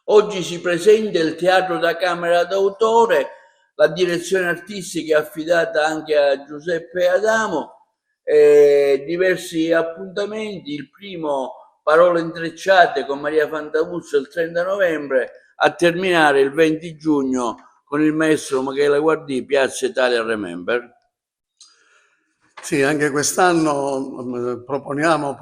Oggi si presenta il Teatro da Camera d'autore, la direzione artistica è affidata anche a Giuseppe Adamo, diversi appuntamenti, il primo Parole intrecciate con Maria Fantavuzzo il 30 novembre, a terminare il 20 giugno con il maestro Michele Guardì, Piazza Italia Remember. Sì, anche quest'anno proponiamo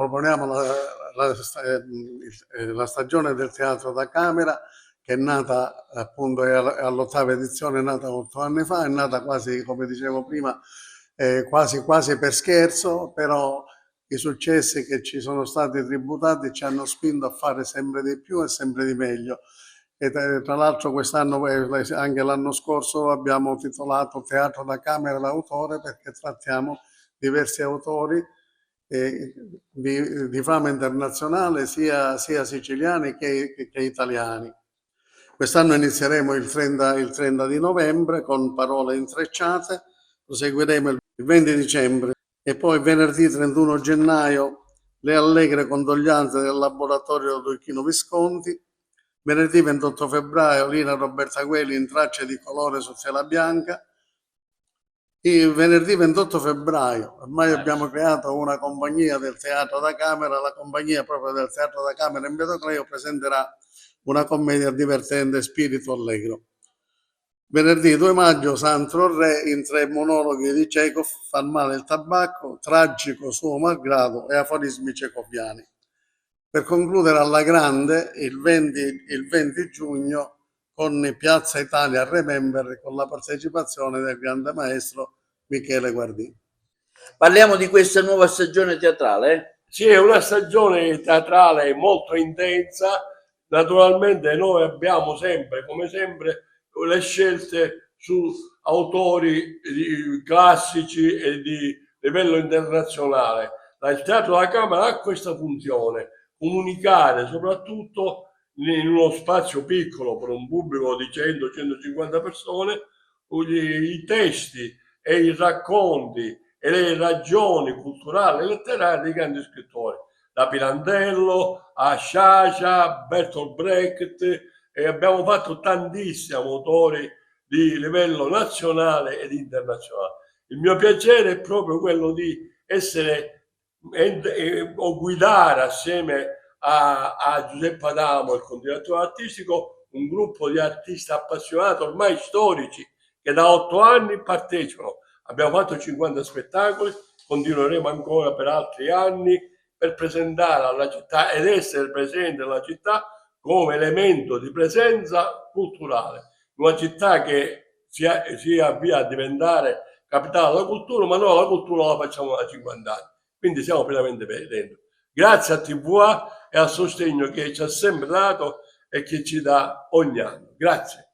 la stagione del teatro da camera, che è nata appunto, è all'8ª edizione, è nata 8 anni fa, è nata quasi, come dicevo prima, quasi per scherzo, però i successi che ci sono stati tributati ci hanno spinto a fare sempre di più e sempre di meglio. E tra l'altro quest'anno, anche l'anno scorso, abbiamo titolato Teatro da Camera d'autore, perché trattiamo diversi autori di fama internazionale, sia siciliani che italiani. Quest'anno inizieremo il 30 di novembre con Parole intrecciate, proseguiremo il 20 dicembre e poi venerdì 31 gennaio le allegre condoglianze del laboratorio Luchino Visconti, venerdì 28 febbraio Lina Roberta Quelli in Tracce di colore su tela bianca. Il venerdì 28 febbraio ormai abbiamo creato una compagnia del Teatro da Camera, la compagnia proprio del Teatro da Camera in Via Cleo presenterà una commedia divertente, Spirito Allegro. Venerdì 2 maggio Santro Re in 3 monologhi di Chekhov, Fa male il tabacco, Tragico suo malgrado e aforismi cecoviani. Per concludere alla grande il 20 giugno con Piazza Italia Remember, con la partecipazione del grande maestro Michele Guardì. Parliamo di questa nuova stagione teatrale? Sì, è una stagione teatrale molto intensa. Naturalmente noi abbiamo sempre, come sempre, le scelte su autori classici e di livello internazionale. Il Teatro della Camera ha questa funzione, comunicare soprattutto in uno spazio piccolo per un pubblico di 100-150 persone i testi e i racconti e le ragioni culturali e letterarie dei grandi scrittori, da Pirandello a Sciascia, Bertolt Brecht, e abbiamo fatto tantissimi autori di livello nazionale ed internazionale. Il mio piacere è proprio quello di essere o guidare assieme a Giuseppe Adamo, il condirettore artistico, un gruppo di artisti appassionati ormai storici che da 8 anni partecipano. Abbiamo fatto 50 spettacoli, continueremo ancora per altri anni per presentare alla città ed essere presente nella città come elemento di presenza culturale. Una città che si avvia a diventare capitale della cultura, ma noi la cultura la facciamo da 50 anni, quindi siamo pienamente dentro. Grazie a TVA e al sostegno che ci ha sempre dato e che ci dà ogni anno. Grazie.